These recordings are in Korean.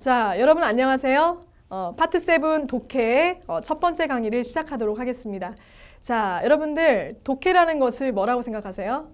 자, 여러분 안녕하세요. 파트 7 독해 첫 번째 강의를 시작하도록 하겠습니다. 자, 여러분들 독해라는 것을 뭐라고 생각하세요?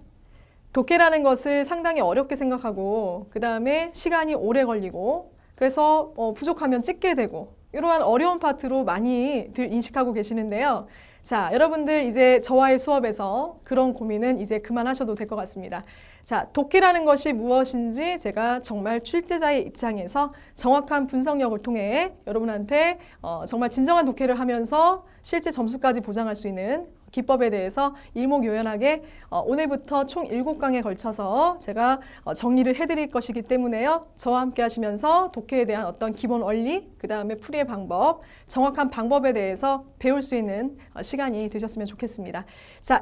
독해라는 것을 상당히 어렵게 생각하고 그 다음에 시간이 오래 걸리고 그래서 부족하면 찍게 되고 이러한 어려운 파트로 많이들 인식하고 계시는데요. 자, 여러분들 이제 저와의 수업에서 그런 고민은 이제 그만하셔도 될 것 같습니다. 자, 독해라는 것이 무엇인지 제가 정말 출제자의 입장에서 정확한 분석력을 통해 여러분한테 정말 진정한 독해를 하면서 실제 점수까지 보장할 수 있는 기법에 대해서 일목요연하게 오늘부터 총 7강에 걸쳐서 제가 정리를 해드릴 것이기 때문에요. 저와 함께 하시면서 독해에 대한 어떤 기본 원리, 그 다음에 풀이의 방법, 정확한 방법에 대해서 배울 수 있는 시간이 되셨으면 좋겠습니다. 자,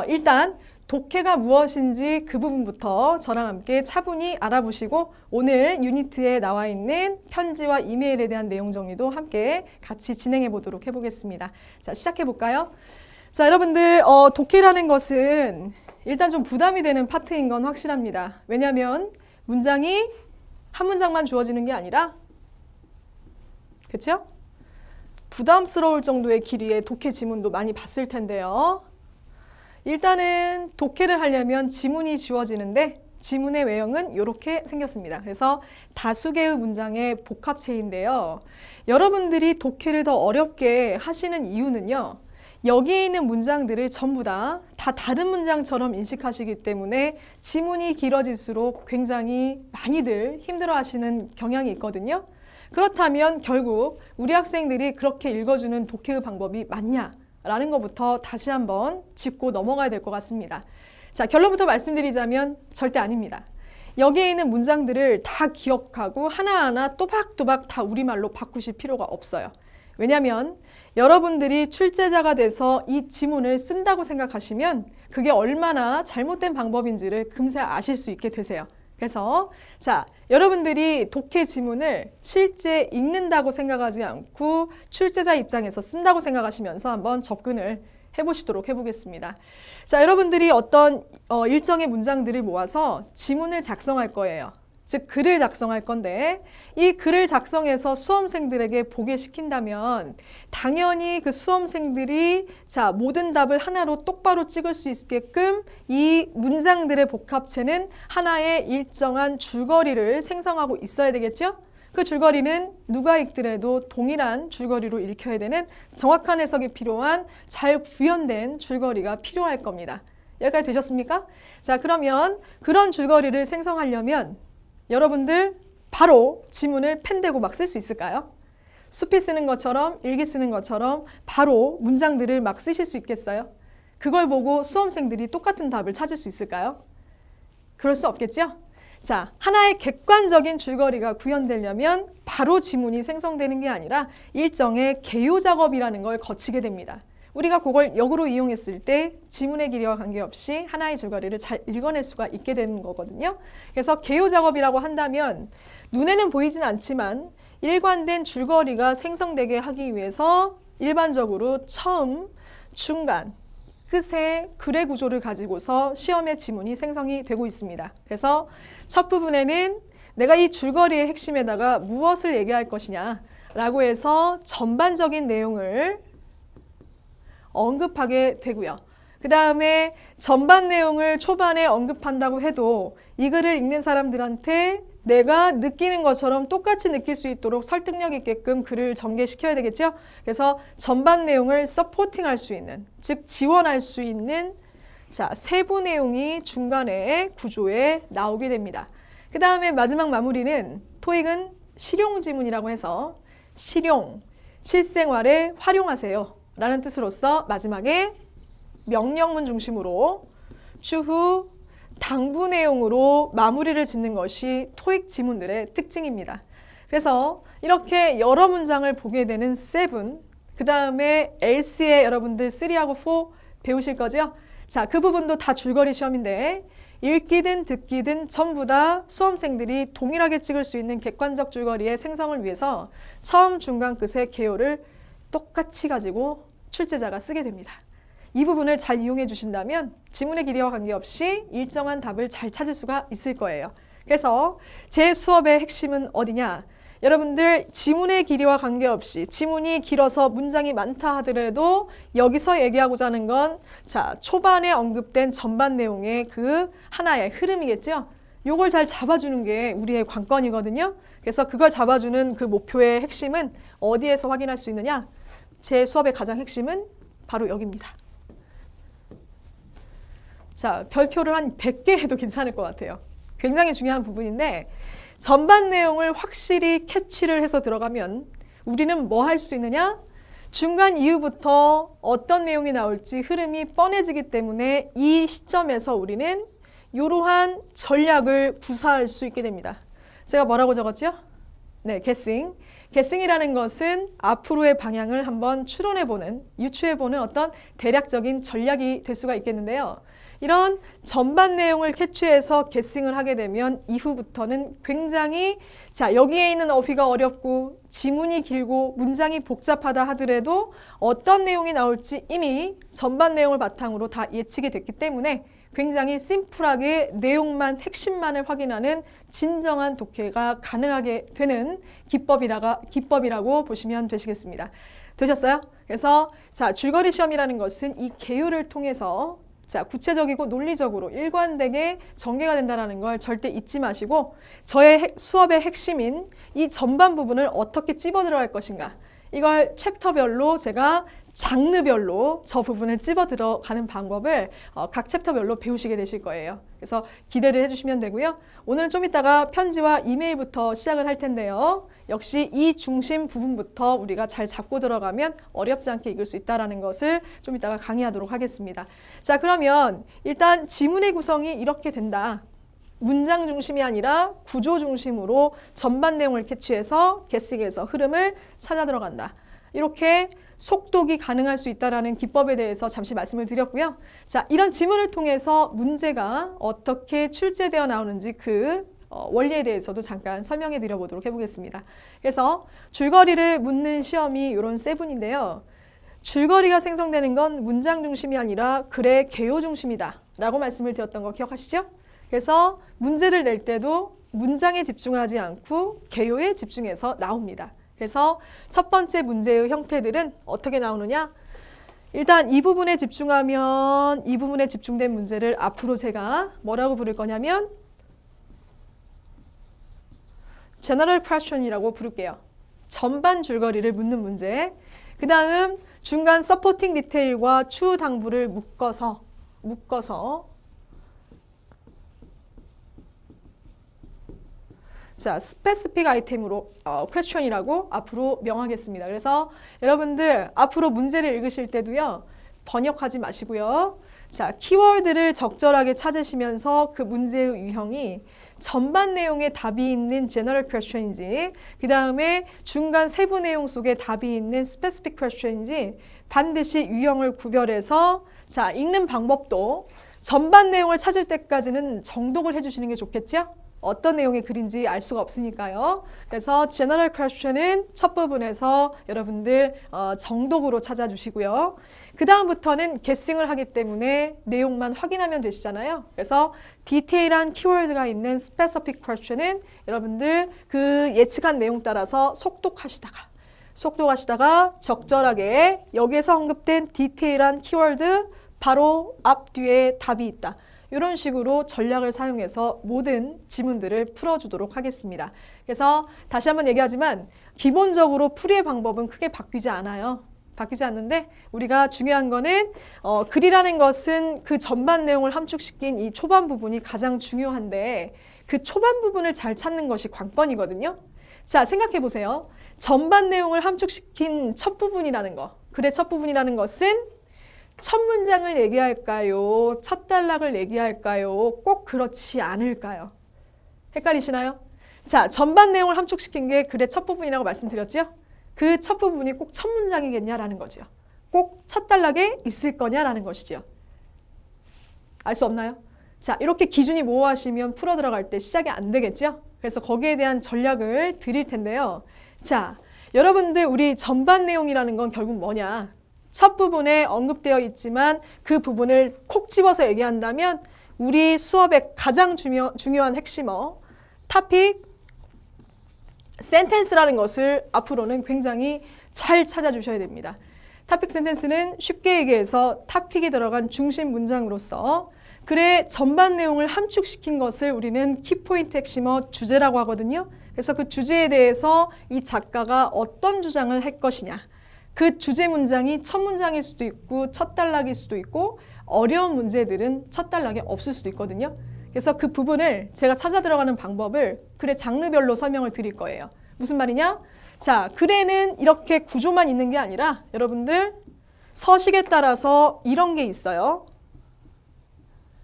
일단 독해가 무엇인지 그 부분부터 저랑 함께 차분히 알아보시고 오늘 유니트에 나와 있는 편지와 이메일에 대한 내용 정리도 함께 같이 진행해 보도록 해보겠습니다. 자, 시작해 볼까요? 자, 여러분들 독해라는 것은 일단 좀 부담이 되는 파트인 건 확실합니다. 왜냐하면 문장이 한 문장만 주어지는 게 아니라 그렇죠? 부담스러울 정도의 길이의 독해 지문도 많이 봤을 텐데요. 일단은 독해를 하려면 지문이 지워지는데 지문의 외형은 이렇게 생겼습니다. 그래서 다수개의 문장의 복합체인데요. 여러분들이 독해를 더 어렵게 하시는 이유는요. 여기에 있는 문장들을 전부 다 다른 문장처럼 인식하시기 때문에 지문이 길어질수록 굉장히 많이들 힘들어하시는 경향이 있거든요. 그렇다면 결국 우리 학생들이 그렇게 읽어주는 독해의 방법이 맞냐? 라는 것부터 다시 한번 짚고 넘어가야 될 것 같습니다. 자, 결론부터 말씀드리자면 절대 아닙니다. 여기에 있는 문장들을 다 기억하고 하나하나 또박또박 다 우리말로 바꾸실 필요가 없어요. 왜냐하면 여러분들이 출제자가 돼서 이 지문을 쓴다고 생각하시면 그게 얼마나 잘못된 방법인지를 금세 아실 수 있게 되세요. 그래서 자, 여러분들이 독해 지문을 실제 읽는다고 생각하지 않고 출제자 입장에서 쓴다고 생각하시면서 한번 접근을 해보시도록 해보겠습니다. 자, 여러분들이 어떤 일정의 문장들을 모아서 지문을 작성할 거예요. 즉 글을 작성할 건데 이 글을 작성해서 수험생들에게 보게 시킨다면 당연히 그 수험생들이 자 모든 답을 하나로 똑바로 찍을 수 있게끔 이 문장들의 복합체는 하나의 일정한 줄거리를 생성하고 있어야 되겠죠? 그 줄거리는 누가 읽더라도 동일한 줄거리로 읽혀야 되는 정확한 해석이 필요한 잘 구현된 줄거리가 필요할 겁니다. 여기까지 되셨습니까? 자, 그러면 그런 줄거리를 생성하려면 여러분들 바로 지문을 펜 대고 막 쓸 수 있을까요? 수필 쓰는 것처럼 일기 쓰는 것처럼 바로 문장들을 막 쓰실 수 있겠어요? 그걸 보고 수험생들이 똑같은 답을 찾을 수 있을까요? 그럴 수 없겠죠? 자, 하나의 객관적인 줄거리가 구현되려면 바로 지문이 생성되는 게 아니라 일정의 개요 작업이라는 걸 거치게 됩니다. 우리가 그걸 역으로 이용했을 때 지문의 길이와 관계없이 하나의 줄거리를 잘 읽어낼 수가 있게 되는 거거든요. 그래서 개요 작업이라고 한다면 눈에는 보이진 않지만 일관된 줄거리가 생성되게 하기 위해서 일반적으로 처음, 중간, 끝의 글의 구조를 가지고서 시험의 지문이 생성이 되고 있습니다. 그래서 첫 부분에는 내가 이 줄거리의 핵심에다가 무엇을 얘기할 것이냐 라고 해서 전반적인 내용을 언급하게 되고요. 그 다음에 전반 내용을 초반에 언급한다고 해도 이 글을 읽는 사람들한테 내가 느끼는 것처럼 똑같이 느낄 수 있도록 설득력 있게끔 글을 전개시켜야 되겠죠. 그래서 전반 내용을 서포팅할 수 있는, 즉 지원할 수 있는 자 세부 내용이 중간에 구조에 나오게 됩니다. 그 다음에 마지막 마무리는 토익은 실용 지문이라고 해서 실용, 실생활에 활용하세요 라는 뜻으로서 마지막에 명령문 중심으로 추후 당부 내용으로 마무리를 짓는 것이 토익 지문들의 특징입니다. 그래서 이렇게 여러 문장을 보게 되는 7, 그 다음에 else에 여러분들 3하고 4 배우실 거죠? 자, 그 부분도 다 줄거리 시험인데 읽기든 듣기든 전부 다 수험생들이 동일하게 찍을 수 있는 객관적 줄거리의 생성을 위해서 처음, 중간, 끝의 개요를 똑같이 가지고 출제자가 쓰게 됩니다. 이 부분을 잘 이용해 주신다면 지문의 길이와 관계없이 일정한 답을 잘 찾을 수가 있을 거예요. 그래서 제 수업의 핵심은 어디냐? 여러분들 지문의 길이와 관계없이 지문이 길어서 문장이 많다 하더라도 여기서 얘기하고자 하는 건 자, 초반에 언급된 전반 내용의 그 하나의 흐름이겠죠. 요걸 잘 잡아주는 게 우리의 관건이거든요. 그래서 그걸 잡아주는 그 목표의 핵심은 어디에서 확인할 수 있느냐? 제 수업의 가장 핵심은 바로 여기입니다. 자, 별표를 한 100개 해도 괜찮을 것 같아요. 굉장히 중요한 부분인데 전반 내용을 확실히 캐치를 해서 들어가면 우리는 뭐 할 수 있느냐? 중간 이후부터 어떤 내용이 나올지 흐름이 뻔해지기 때문에 이 시점에서 우리는 이러한 전략을 구사할 수 있게 됩니다. 제가 뭐라고 적었죠? 네, guessing. guessing이라는 것은 앞으로의 방향을 한번 추론해보는, 유추해보는 어떤 대략적인 전략이 될 수가 있겠는데요. 이런 전반 내용을 캐치해서 guessing을 하게 되면 이후부터는 굉장히 자, 여기에 있는 어휘가 어렵고 지문이 길고 문장이 복잡하다 하더라도 어떤 내용이 나올지 이미 전반 내용을 바탕으로 다 예측이 됐기 때문에 굉장히 심플하게 내용만, 핵심만을 확인하는 진정한 독해가 가능하게 되는 기법이라고 보시면 되시겠습니다. 되셨어요? 그래서 자, 줄거리 시험이라는 것은 이 개요를 통해서 자, 구체적이고 논리적으로 일관되게 전개가 된다는 걸 절대 잊지 마시고 저의 수업의 핵심인 이 전반 부분을 어떻게 찝어 들어갈 것인가 이걸 챕터별로 제가 장르별로 저 부분을 찝어 들어가는 방법을 각 챕터별로 배우시게 되실 거예요. 그래서 기대를 해주시면 되고요. 오늘은 좀 이따가 편지와 이메일부터 시작을 할 텐데요. 역시 이 중심 부분부터 우리가 잘 잡고 들어가면 어렵지 않게 읽을 수 있다는 것을 좀 이따가 강의하도록 하겠습니다. 자, 그러면 일단 지문의 구성이 이렇게 된다. 문장 중심이 아니라 구조 중심으로 전반 내용을 캐치해서 게스트에서 흐름을 찾아 들어간다. 이렇게 속독이 가능할 수 있다는 기법에 대해서 잠시 말씀을 드렸고요. 자, 이런 지문을 통해서 문제가 어떻게 출제되어 나오는지 그 원리에 대해서도 잠깐 설명해 드려보도록 해보겠습니다. 그래서 줄거리를 묻는 시험이 이런 세분인데요. 줄거리가 생성되는 건 문장 중심이 아니라 글의 개요 중심이다 라고 말씀을 드렸던 거 기억하시죠? 그래서 문제를 낼 때도 문장에 집중하지 않고 개요에 집중해서 나옵니다. 그래서 첫 번째 문제의 형태들은 어떻게 나오느냐? 일단 이 부분에 집중하면 이 부분에 집중된 문제를 앞으로 제가 뭐라고 부를 거냐면 General Question이라고 부를게요. 전반 줄거리를 묻는 문제. 그 다음 중간 Supporting Detail과 추후 당부를 묶어서 자, 스페시픽 아이템으로 퀘스천이라고 앞으로 명하겠습니다. 그래서 여러분들 앞으로 문제를 읽으실 때도요. 번역하지 마시고요. 자, 키워드를 적절하게 찾으시면서 그 문제의 유형이 전반 내용에 답이 있는 제너럴 퀘스천인지 그 다음에 중간 세부 내용 속에 답이 있는 스페시픽 퀘스천인지 반드시 유형을 구별해서 자, 읽는 방법도 전반 내용을 찾을 때까지는 정독을 해주시는 게 좋겠죠? 어떤 내용의 글인지 알 수가 없으니까요. 그래서 General Question은 첫 부분에서 여러분들 정독으로 찾아주시고요. 그 다음부터는 guessing을 하기 때문에 내용만 확인하면 되시잖아요. 그래서 디테일한 키워드가 있는 Specific Question은 여러분들 그 예측한 내용 따라서 속독하시다가 적절하게 여기에서 언급된 디테일한 키워드 바로 앞뒤에 답이 있다. 이런 식으로 전략을 사용해서 모든 지문들을 풀어주도록 하겠습니다. 그래서 다시 한번 얘기하지만 기본적으로 풀이의 방법은 크게 바뀌지 않아요. 바뀌지 않는데 우리가 중요한 거는 글이라는 것은 그 전반 내용을 함축시킨 이 초반 부분이 가장 중요한데 그 초반 부분을 잘 찾는 것이 관건이거든요. 자, 생각해 보세요. 전반 내용을 함축시킨 첫 부분이라는 거, 글의 첫 부분이라는 것은 첫 문장을 얘기할까요? 첫 단락을 얘기할까요? 꼭 그렇지 않을까요? 헷갈리시나요? 자, 전반 내용을 함축시킨 게 글의 첫 부분이라고 말씀드렸죠? 그 첫 부분이 꼭 첫 문장이겠냐라는 거죠. 꼭 첫 단락에 있을 거냐라는 것이죠. 알 수 없나요? 자, 이렇게 기준이 모호하시면 풀어 들어갈 때 시작이 안 되겠죠? 그래서 거기에 대한 전략을 드릴 텐데요. 자, 여러분들 우리 전반 내용이라는 건 결국 뭐냐? 첫 부분에 언급되어 있지만 그 부분을 콕 집어서 얘기한다면 우리 수업의 가장 중요한 핵심어 topic, 센텐스라는 것을 앞으로는 굉장히 잘 찾아주셔야 됩니다. 토픽 센텐스는 쉽게 얘기해서 토픽이 들어간 중심 문장으로서 글의 전반 내용을 함축시킨 것을 우리는 키포인트 핵심어 주제라고 하거든요. 그래서 그 주제에 대해서 이 작가가 어떤 주장을 할 것이냐, 그 주제 문장이 첫 문장일 수도 있고 첫 단락일 수도 있고 어려운 문제들은 첫 단락에 없을 수도 있거든요. 그래서 그 부분을 제가 찾아 들어가는 방법을 글의 장르별로 설명을 드릴 거예요. 무슨 말이냐? 자, 글에는 이렇게 구조만 있는 게 아니라 여러분들 서식에 따라서 이런 게 있어요.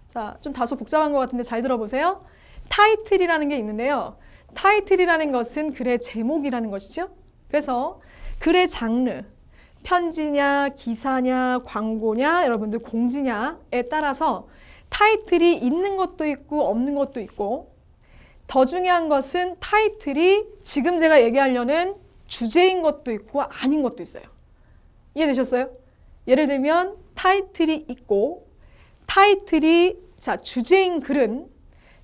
자, 좀 다소 복잡한 것 같은데 잘 들어보세요. 타이틀이라는 게 있는데요. 타이틀이라는 것은 글의 제목이라는 것이죠. 그래서 글의 장르, 편지냐, 기사냐, 광고냐, 여러분들 공지냐에 따라서 타이틀이 있는 것도 있고 없는 것도 있고, 더 중요한 것은 타이틀이 지금 제가 얘기하려는 주제인 것도 있고 아닌 것도 있어요. 이해되셨어요? 예를 들면 타이틀이 있고 타이틀이 주제인 글은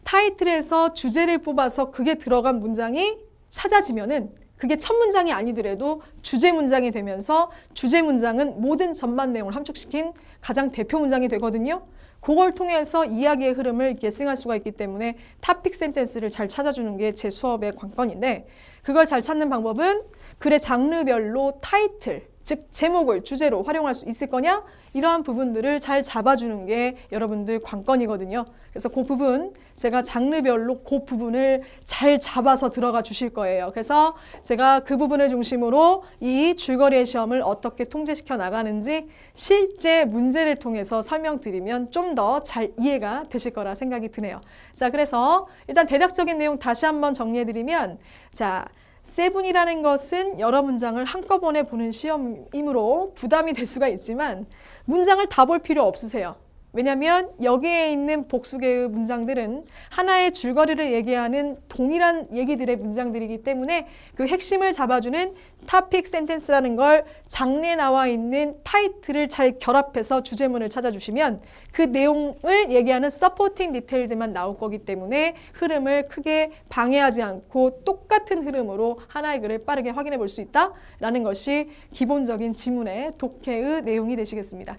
타이틀에서 주제를 뽑아서 그게 들어간 문장이 찾아지면은 그게 첫 문장이 아니더라도 주제 문장이 되면서 주제 문장은 모든 전반 내용을 함축시킨 가장 대표 문장이 되거든요. 그걸 통해서 이야기의 흐름을 예측할 수가 있기 때문에 토픽 센텐스를 잘 찾아주는 게 제 수업의 관건인데, 그걸 잘 찾는 방법은 글의 장르별로 타이틀, 즉 제목을 주제로 활용할 수 있을 거냐? 이러한 부분들을 잘 잡아주는 게 여러분들 관건이거든요. 그래서 그 부분, 제가 장르별로 그 부분을 잘 잡아서 들어가 주실 거예요. 그래서 제가 그 부분을 중심으로 이 줄거리의 시험을 어떻게 통제시켜 나가는지 실제 문제를 통해서 설명드리면 좀 더 잘 이해가 되실 거라 생각이 드네요. 자, 그래서 일단 대략적인 내용 다시 한번 정리해드리면, 자, 세븐이라는 것은 여러 문장을 한꺼번에 보는 시험이므로 부담이 될 수가 있지만 문장을 다 볼 필요 없으세요. 왜냐하면 여기에 있는 복수개의 문장들은 하나의 줄거리를 얘기하는 동일한 얘기들의 문장들이기 때문에 그 핵심을 잡아주는 토픽 센텐스라는 걸 장르에 나와 있는 타이틀을 잘 결합해서 주제문을 찾아주시면 그 내용을 얘기하는 서포팅 디테일들만 나올 거기 때문에 흐름을 크게 방해하지 않고 똑같은 흐름으로 하나의 글을 빠르게 확인해 볼 수 있다라는 것이 기본적인 지문의 독해의 내용이 되시겠습니다.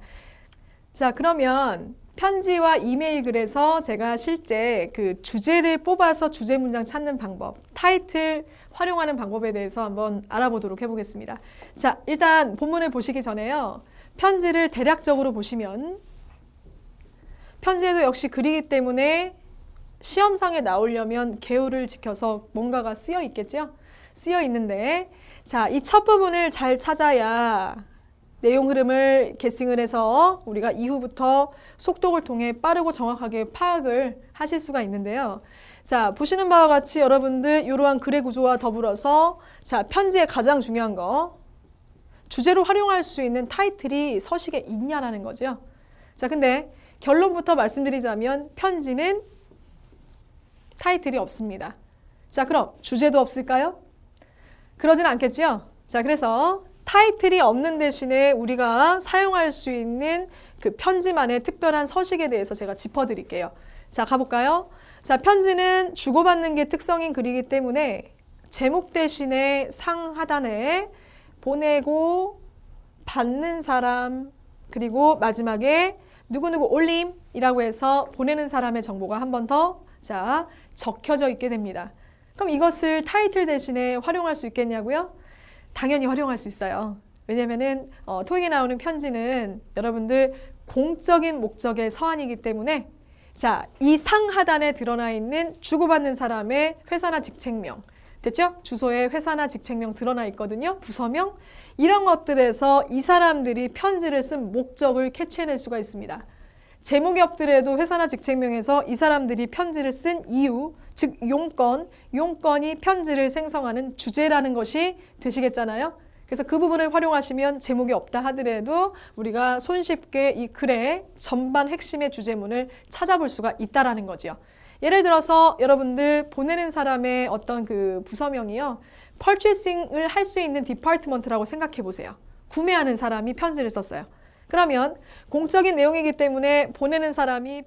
자, 그러면 편지와 이메일 글에서 제가 실제 그 주제를 뽑아서 주제 문장 찾는 방법, 타이틀 활용하는 방법에 대해서 한번 알아보도록 해보겠습니다. 자, 일단 본문을 보시기 전에요. 편지를 대략적으로 보시면 편지에도 역시 글이기 때문에 시험상에 나오려면 개요를 지켜서 뭔가가 쓰여 있겠죠? 쓰여 있는데, 자, 이 첫 부분을 잘 찾아야 내용 흐름을 계승을 해서 우리가 이후부터 속독을 통해 빠르고 정확하게 파악을 하실 수가 있는데요. 자, 보시는 바와 같이 여러분들 이러한 글의 구조와 더불어서 자, 편지의 가장 중요한 거, 주제로 활용할 수 있는 타이틀이 서식에 있냐라는 거죠. 자, 근데 결론부터 말씀드리자면 편지는 타이틀이 없습니다. 자, 그럼 주제도 없을까요? 그러진 않겠죠? 자, 그래서 타이틀이 없는 대신에 우리가 사용할 수 있는 그 편지만의 특별한 서식에 대해서 제가 짚어드릴게요. 자, 가볼까요? 자, 편지는 주고받는 게 특성인 글이기 때문에 제목 대신에 상하단에 보내고 받는 사람, 그리고 마지막에 누구누구 올림이라고 해서 보내는 사람의 정보가 한 번 더 자, 적혀져 있게 됩니다. 그럼 이것을 타이틀 대신에 활용할 수 있겠냐고요? 당연히 활용할 수 있어요. 왜냐면은 토익에 나오는 편지는 여러분들 공적인 목적의 서한이기 때문에 자, 이 상하단에 드러나 있는 주고받는 사람의 회사나 직책명, 됐죠? 주소에 회사나 직책명 드러나 있거든요. 부서명. 이런 것들에서 이 사람들이 편지를 쓴 목적을 캐치해낼 수가 있습니다. 제목이 없더라도 회사나 직책명에서 이 사람들이 편지를 쓴 이유, 즉 용건이 편지를 생성하는 주제라는 것이 되시겠잖아요. 그래서 그 부분을 활용하시면 제목이 없다 하더라도 우리가 손쉽게 이 글의 전반 핵심의 주제문을 찾아볼 수가 있다라는 거죠. 예를 들어서 여러분들 보내는 사람의 어떤 그 부서명이요. purchasing을 할 수 있는 디파트먼트라고 생각해 보세요. 구매하는 사람이 편지를 썼어요. 그러면 공적인 내용이기 때문에 보내는 사람이